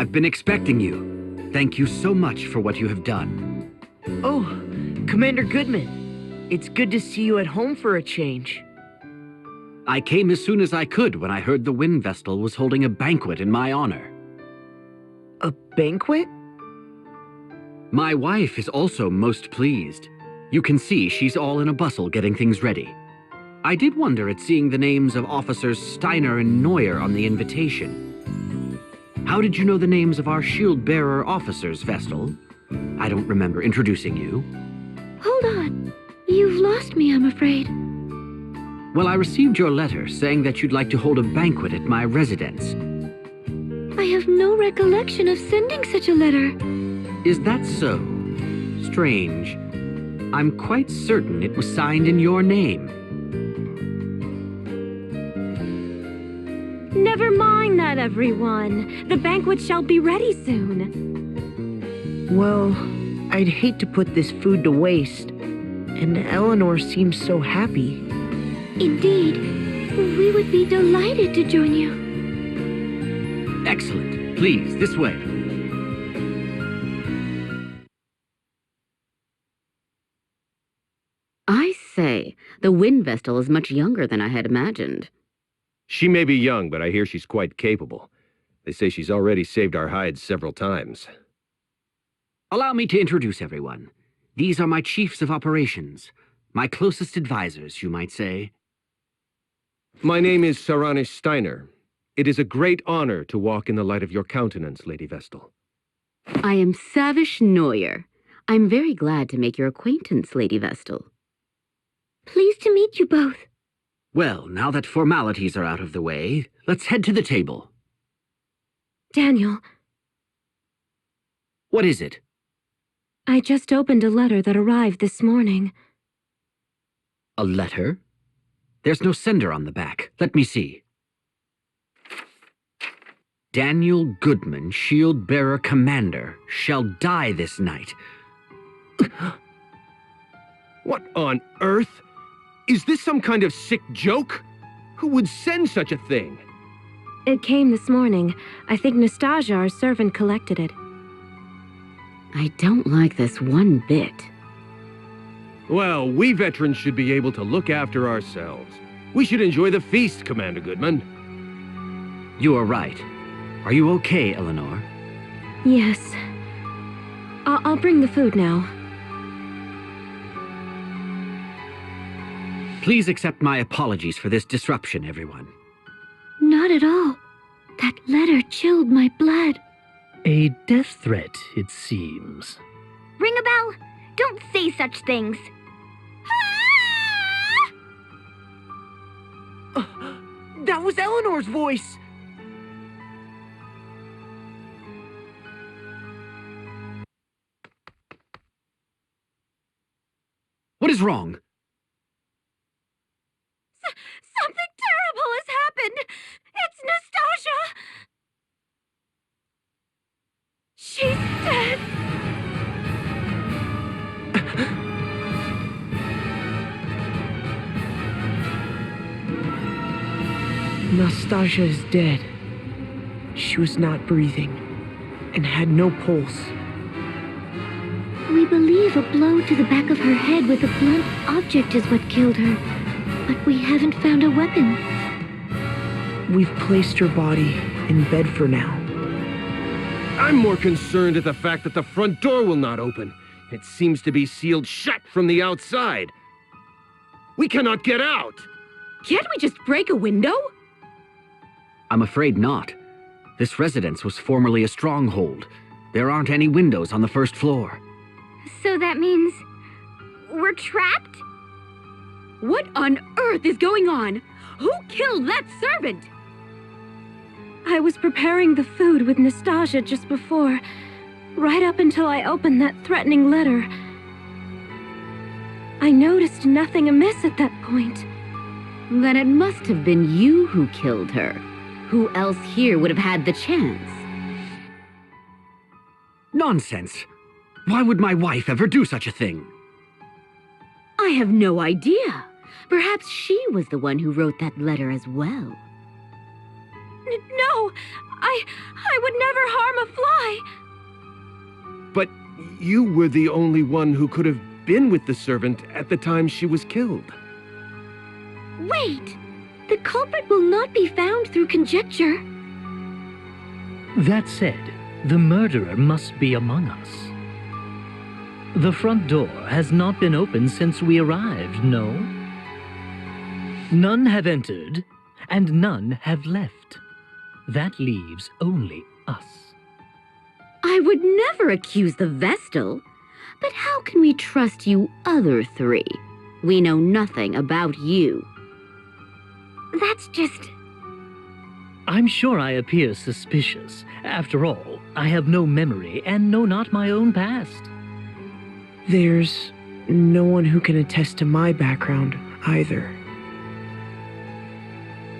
I've been expecting you. Thank you so much for what you have done. Oh, Commander Goodman. It's good to see you at home for a change. I came as soon as I could when I heard the Wind Vestal was holding a banquet in my honor. A banquet? My wife is also most pleased. You can see she's all in a bustle getting things ready. I did wonder at seeing the names of Officers Steiner and Neuer on the invitation. How did you know the names of our shield-bearer officers, Vestal? I don't remember introducing you. Hold on. You've lost me, I'm afraid. Well, I received your letter saying that you'd like to hold a banquet at my residence. I have no recollection of sending such a letter. Is that so? Strange. I'm quite certain it was signed in your name. Never mind that, everyone. The banquet shall be ready soon. Well, I'd hate to put this food to waste. And Eleanor seems so happy. Indeed. We would be delighted to join you. Excellent. Please, this way. I say, the Wind Vestal is much younger than I had imagined. She may be young, but I hear she's quite capable. They say she's already saved our hides several times. Allow me to introduce everyone. These are my chiefs of operations. My closest advisors, you might say. My name is Saranish Steiner. It is a great honor to walk in the light of your countenance, Lady Vestal. I am Savish Neuer. I'm very glad to make your acquaintance, Lady Vestal. Pleased to meet you both. Well, now that formalities are out of the way, let's head to the table. Daniel, What is it? I just opened a letter that arrived this morning. A letter? There's no sender on the back. Let me see. Daniel Goodman, Shield-Bearer Commander, shall die this night. What on earth? Is this some kind of sick joke? Who would send such a thing? It came this morning. I think Nastasia, our servant, collected it. I don't like this one bit. Well, we veterans should be able to look after ourselves. We should enjoy the feast, Commander Goodman. You are right. Are you okay, Eleanor? Yes. I'll bring the food now. Please accept my apologies for this disruption, everyone. Not at all. That letter chilled my blood. A death threat, it seems. Ring a bell. Don't say such things. That was Eleanor's voice! What is wrong? Something terrible has happened! It's Nastasia! She's dead! Nastasia is dead. She was not breathing and had no pulse. We believe a blow to the back of her head with a blunt object is what killed her, but we haven't found a weapon. We've placed her body in bed for now. I'm more concerned at the fact that the front door will not open. It seems to be sealed shut from the outside. We cannot get out! Can't we just break a window? I'm afraid not. This residence was formerly a stronghold. There aren't any windows on the first floor. So that means we're trapped? What on earth is going on? Who killed that servant? I was preparing the food with Nastasia just before, right up until I opened that threatening letter. I noticed nothing amiss at that point. Then it must have been you who killed her. Who else here would have had the chance? Nonsense! Why would my wife ever do such a thing? I have no idea. Perhaps she was the one who wrote that letter as well. No, I would never harm a fly. But you were the only one who could have been with the servant at the time she was killed. Wait! The culprit will not be found through conjecture. That said, the murderer must be among us. The front door has not been opened since we arrived, no? None have entered, and none have left. That leaves only us. I would never accuse the Vestal. But how can we trust you other three? We know nothing about you. That's just... I'm sure I appear suspicious. After all, I have no memory and know not my own past. There's no one who can attest to my background either.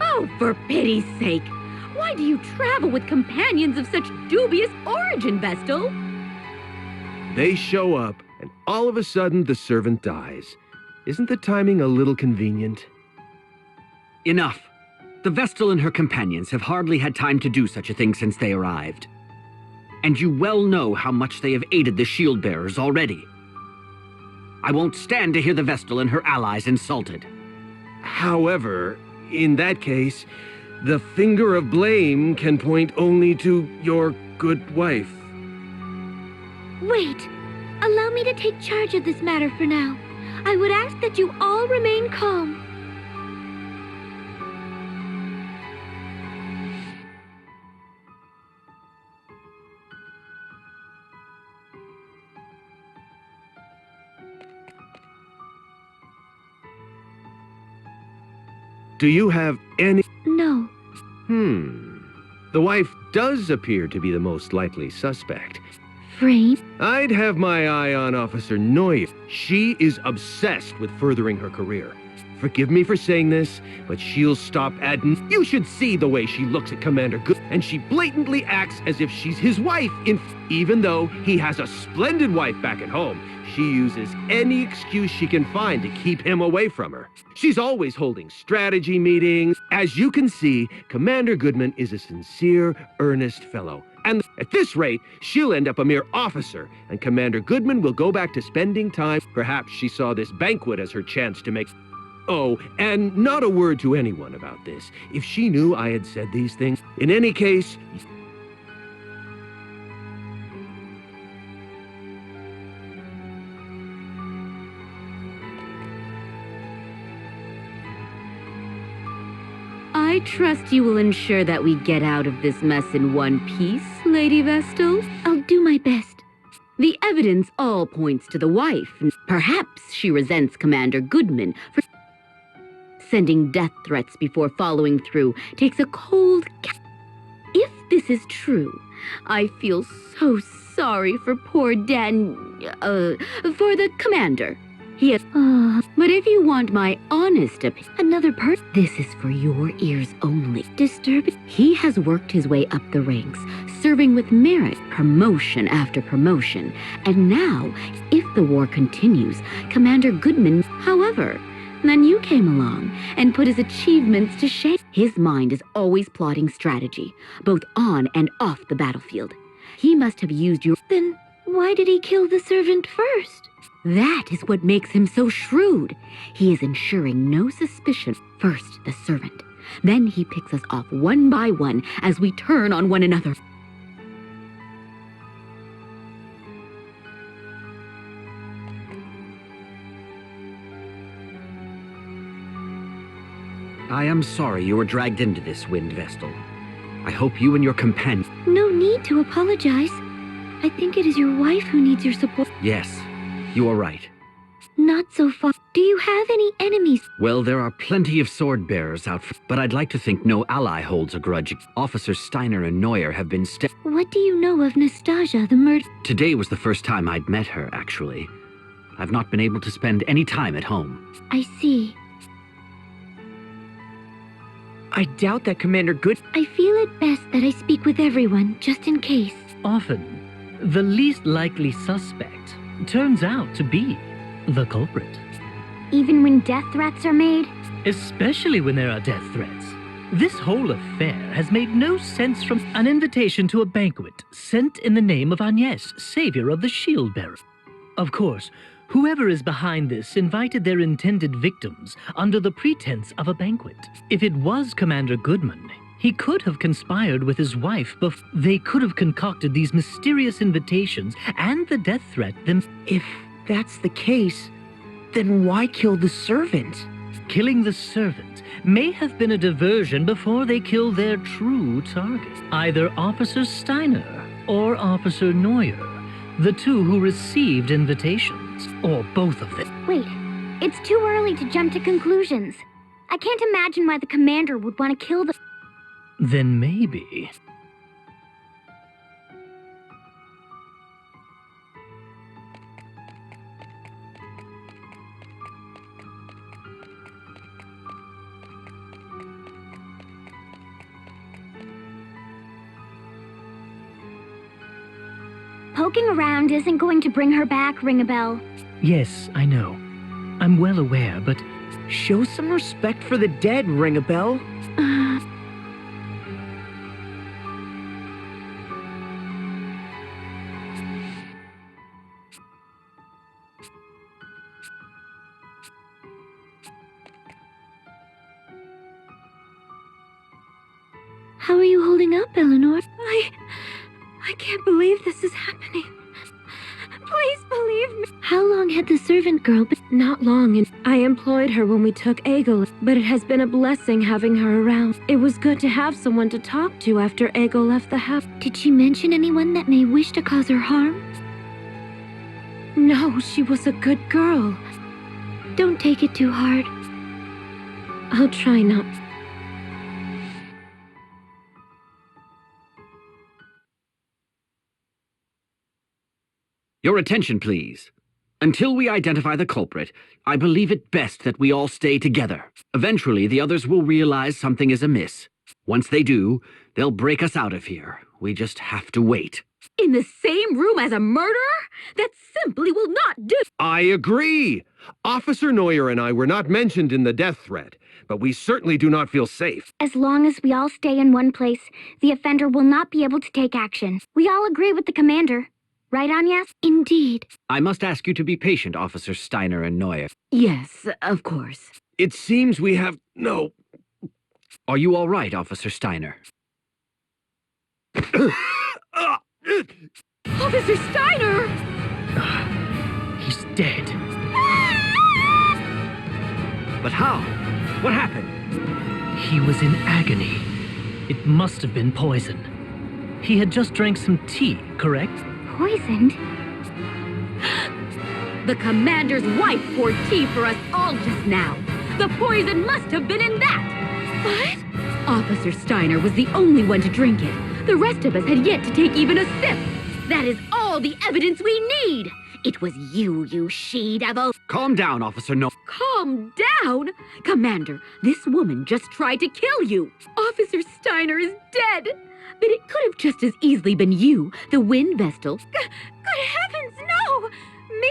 Oh, for pity's sake! Why do you travel with companions of such dubious origin, Vestal? They show up, and all of a sudden the servant dies. Isn't the timing a little convenient? Enough. The Vestal and her companions have hardly had time to do such a thing since they arrived. And you well know how much they have aided the shield-bearers already. I won't stand to hear the Vestal and her allies insulted. However, in that case, the finger of blame can point only to your good wife. Wait! Allow me to take charge of this matter for now. I would ask that you all remain calm. Do you have any... No. The wife does appear to be the most likely suspect. Frame? I'd have my eye on Officer Noye. She is obsessed with furthering her career. Forgive me for saying this, but she'll stop at... You should see the way she looks at Commander Good, and she blatantly acts as if she's his wife, even though he has a splendid wife back at home. She uses any excuse she can find to keep him away from her. She's always holding strategy meetings. As you can see, Commander Goodman is a sincere, earnest fellow. And at this rate, she'll end up a mere officer, and Commander Goodman will go back to spending time. Perhaps she saw this banquet as her chance to make... Oh, and not a word to anyone about this. If she knew I had said these things. In any case... I trust you will ensure that we get out of this mess in one piece, Lady Vestal. I'll do my best. The evidence all points to the wife. Perhaps she resents Commander Goodman for sending death threats before following through. Takes a cold... If this is true, I feel so sorry for poor for the commander. He has... but if you want my honest opinion, this is for your ears only. Disturbing. He has worked his way up the ranks, serving with merit, promotion after promotion. And now, if the war continues, Commander Goodman, however, then you came along and put his achievements to shame. His mind is always plotting strategy, both on and off the battlefield. He must have used your... Then why did he kill the servant first? That is what makes him so shrewd. He is ensuring no suspicion. First, the servant. Then he picks us off one by one as we turn on one another. I am sorry you were dragged into this, Wind Vestal. I hope you and your companion... No need to apologize. I think it is your wife who needs your support. Yes, you are right. Not so far. Do you have any enemies? Well, there are plenty of sword bearers out, but I'd like to think no ally holds a grudge. Officers Steiner and Neuer have been What do you know of Nastasia, the murder? Today was the first time I'd met her, actually. I've not been able to spend any time at home. I see. I doubt that Commander Good... I feel it best that I speak with everyone, just in case. Often, the least likely suspect turns out to be the culprit. Even when death threats are made? Especially when there are death threats. This whole affair has made no sense from an invitation to a banquet sent in the name of Agnes, savior of the shield bearer. Of course, whoever is behind this invited their intended victims under the pretense of a banquet. If it was Commander Goodman, he could have conspired with his wife, but they could have concocted these mysterious invitations and the death threat If that's the case, then why kill the servant? Killing the servant may have been a diversion before they killed their true target, either Officer Steiner or Officer Neuer, the two who received invitations, or both of them. Wait, it's too early to jump to conclusions. I can't imagine why the commander would want to kill the... Then maybe... Poking around isn't going to bring her back, Ring-a-Bell. Yes, I know. I'm well aware, but Show some respect for the dead, Ring-a-Bell. How are you holding up, Eleanor? I can't believe this is happening. Please believe me. How long had the servant girl been? Not long, and I employed her when we took Egil, but it has been a blessing having her around. It was good to have someone to talk to after Egil left the house. Did she mention anyone that may wish to cause her harm? No, she was a good girl. Don't take it too hard. I'll try not. Your attention, please. Until we identify the culprit, I believe it best that we all stay together. Eventually, the others will realize something is amiss. Once they do, they'll break us out of here. We just have to wait. In the same room as a murderer? That simply will not do. I agree. Officer Neuer and I were not mentioned in the death threat, but we certainly do not feel safe. As long as we all stay in one place, the offender will not be able to take action. We all agree with the commander. Right, Agnes? Indeed. I must ask you to be patient, Officer Steiner and Neuer. Yes, of course. It seems we have no... Are you all right, Officer Steiner? Officer Steiner! he's dead. But how? What happened? He was in agony. It must have been poison. He had just drank some tea, correct? Poisoned? The commander's wife poured tea for us all just now. The poison must have been in that. What? Officer Steiner was the only one to drink it. The rest of us had yet to take even a sip. That is all the evidence we need. It was you, you she-devil. Calm down, Officer Neuer. Calm down? Commander, this woman just tried to kill you. Officer Steiner is dead. But it could have just as easily been you, the Wind Vestal. Good heavens, no! Me?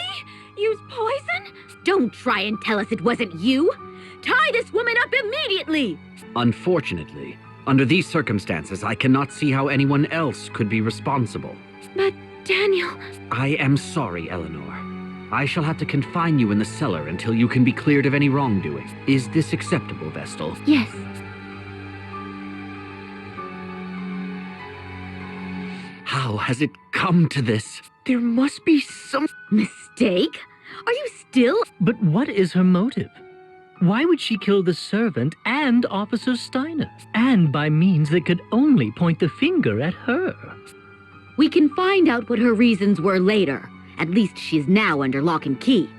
Use poison? Don't try and tell us it wasn't you. Tie this woman up immediately. Unfortunately, under these circumstances, I cannot see how anyone else could be responsible. But, Daniel... I am sorry, Eleanor. I shall have to confine you in the cellar until you can be cleared of any wrongdoing. Is this acceptable, Vestal? Yes. How has it come to this? There must be some... Mistake? Are you still... But what is her motive? Why would she kill the servant and Officer Steiner? And by means that could only point the finger at her. We can find out what her reasons were later. At least she's now under lock and key.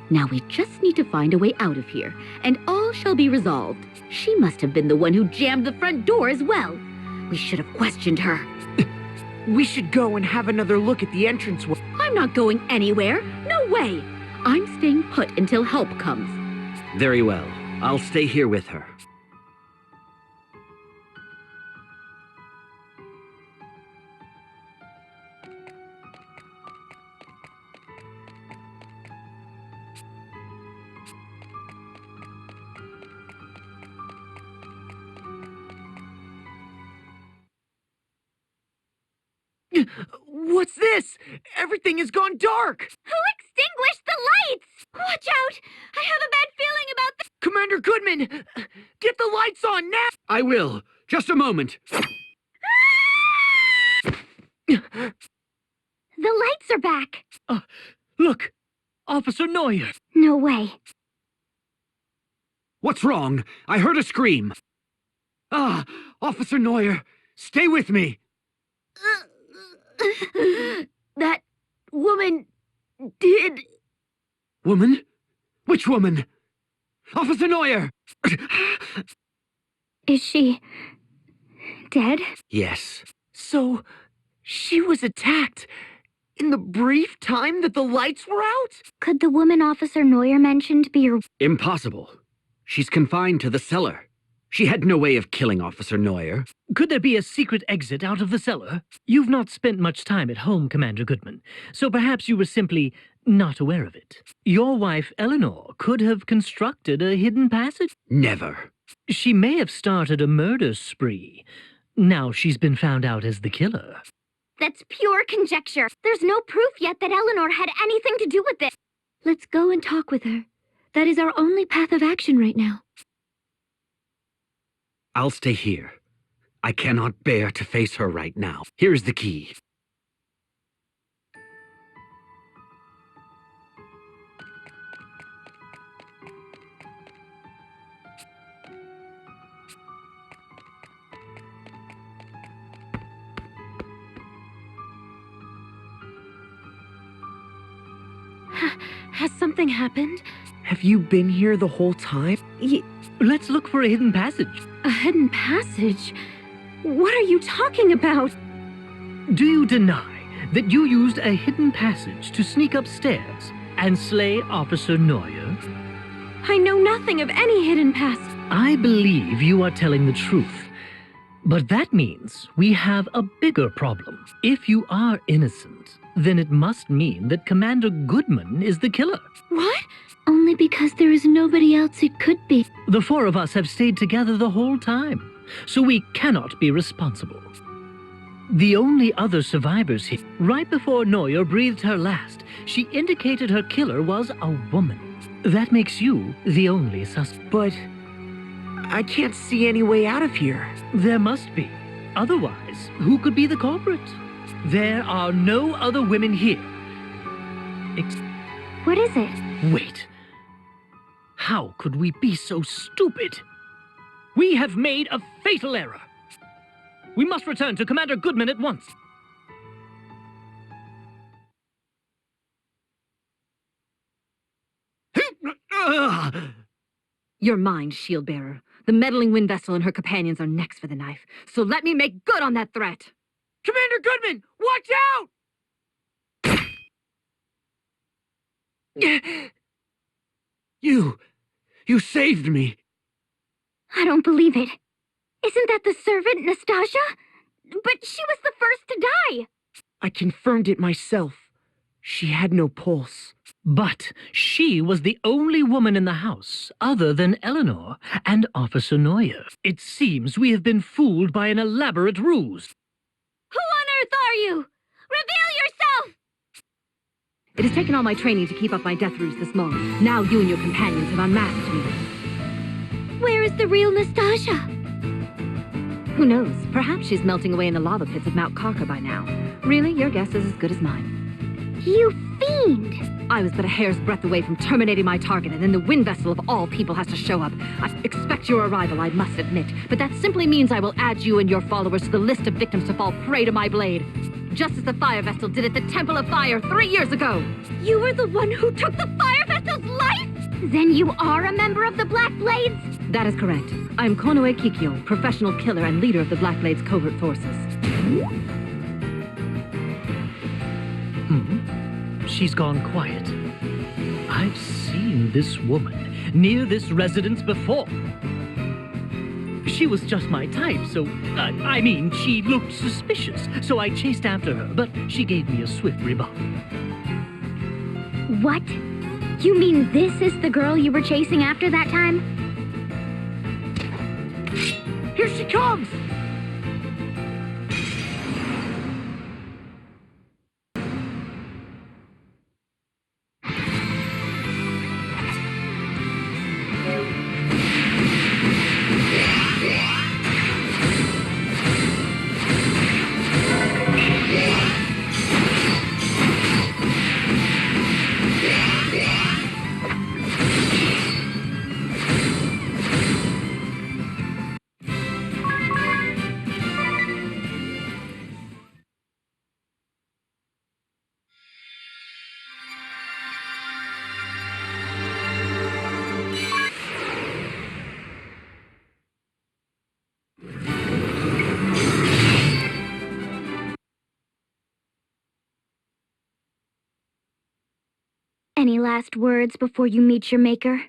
Now we just need to find a way out of here, and all shall be resolved. She must have been the one who jammed the front door as well. We should have questioned her. We should go and have another look at the entranceway. I'm not going anywhere. No way. I'm staying put until help comes. Very well. I'll stay here with her. What's this? Everything has gone dark! Who extinguished the lights? Watch out! I have a bad feeling about this. Commander Goodman! Get the lights on now! I will. Just a moment. The lights are back. Look! Officer Neuer! No way. What's wrong? I heard a scream. Ah, Officer Neuer, stay with me. That woman did. Woman? Which woman? Officer Neuer! Is she dead? Yes. So, she was attacked in the brief time that the lights were out? Could the woman Officer Neuer mentioned be your... Impossible. She's confined to the cellar. She had no way of killing Officer Neuer. Could there be a secret exit out of the cellar? You've not spent much time at home, Commander Goodman, so perhaps you were simply not aware of it. Your wife, Eleanor, could have constructed a hidden passage. Never. She may have started a murder spree. Now she's been found out as the killer. That's pure conjecture. There's no proof yet that Eleanor had anything to do with it. Let's go and talk with her. That is our only path of action right now. I'll stay here. I cannot bear to face her right now. Here's the key. Has something happened? Have you been here the whole time? Let's look for a hidden passage. A hidden passage? What are you talking about? Do you deny that you used a hidden passage to sneak upstairs and slay Officer Neuer? I know nothing of any hidden passage. I believe you are telling the truth. But that means we have a bigger problem. If you are innocent, then it must mean that Commander Goodman is the killer. What? Only because there is nobody else it could be. The four of us have stayed together the whole time, so we cannot be responsible. The only other survivors here, right before Neuer breathed her last, she indicated her killer was a woman. That makes you the only suspect. But I can't see any way out of here. There must be. Otherwise, who could be the culprit? There are no other women here. What is it? Wait. How could we be so stupid? We have made a fatal error. We must return to Commander Goodman at once. You're mine, shield bearer. The meddling wind vessel and her companions are next for the knife, so let me make good on that threat. Commander Goodman, watch out! You saved me. I don't believe it. Isn't that the servant, Nastasia? But she was the first to die. I confirmed it myself. She had no pulse. But she was the only woman in the house other than Eleanor and Officer Neuer. It seems we have been fooled by an elaborate ruse. Who on earth are you? Reveal yourself! It has taken all my training to keep up my death ruse this long. Now you and your companions have unmasked me. Where is the real Nastasia? Who knows? Perhaps she's melting away in the lava pits of Mount Karka by now. Really, your guess is as good as mine. You fiend! I was but a hair's breadth away from terminating my target, and then the wind vessel of all people has to show up. I expect your arrival, I must admit, but that simply means I will add you and your followers to the list of victims to fall prey to my blade. Just as the fire vessel did at the Temple of Fire 3 years ago. You were the one who took the fire vessel's life? Then you are a member of the Black Blades? That is correct. I am Konoe Kikyo, professional killer and leader of the Black Blades covert forces. She's gone quiet. I've seen this woman near this residence before. She was just my type, so, I mean, she looked suspicious, so I chased after her, but she gave me a swift rebuff. What? You mean this is the girl you were chasing after that time? Here she comes! Any last words before you meet your maker?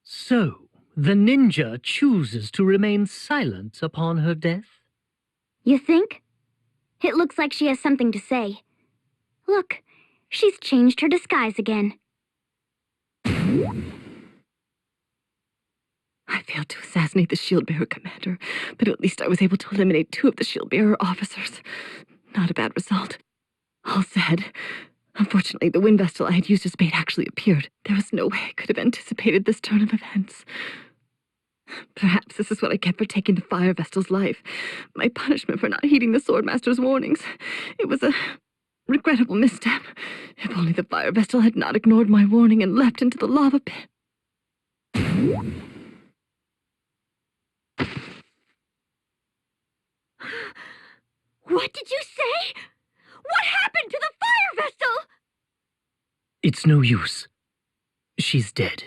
So, the ninja chooses to remain silent upon her death? You think? It looks like she has something to say. Look, she's changed her disguise again. I failed to assassinate the shield-bearer commander, but at least I was able to eliminate 2 of the shield-bearer officers. Not a bad result. All said, unfortunately, the wind vessel I had used as bait actually appeared. There was no way I could have anticipated this turn of events. Perhaps this is what I get for taking the fire vessel's life. My punishment for not heeding the swordmaster's warnings. It was a regrettable misstep. If only the fire vessel had not ignored my warning and leapt into the lava pit. What did you say? What happened to the fire vessel? It's no use. She's dead.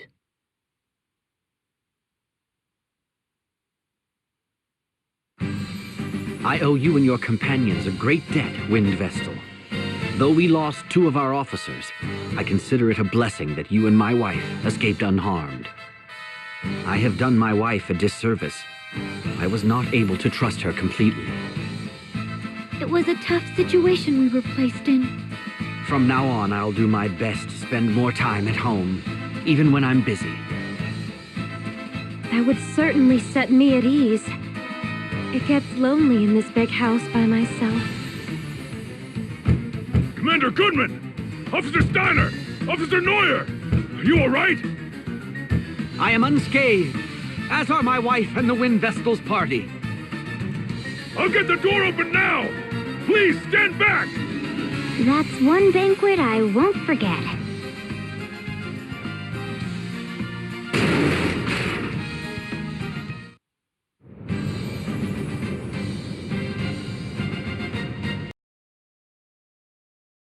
I owe you and your companions a great debt, Wind Vestal. Though we lost 2 of our officers, I consider it a blessing that you and my wife escaped unharmed. I have done my wife a disservice. I was not able to trust her completely. It was a tough situation we were placed in. From now on, I'll do my best to spend more time at home, even when I'm busy. That would certainly set me at ease. It gets lonely in this big house by myself. Commander Goodman! Officer Steiner! Officer Neuer! Are you all right? I am unscathed, as are my wife and the Wind Vestal's party. I'll get the door open now! Please stand back! That's one banquet I won't forget.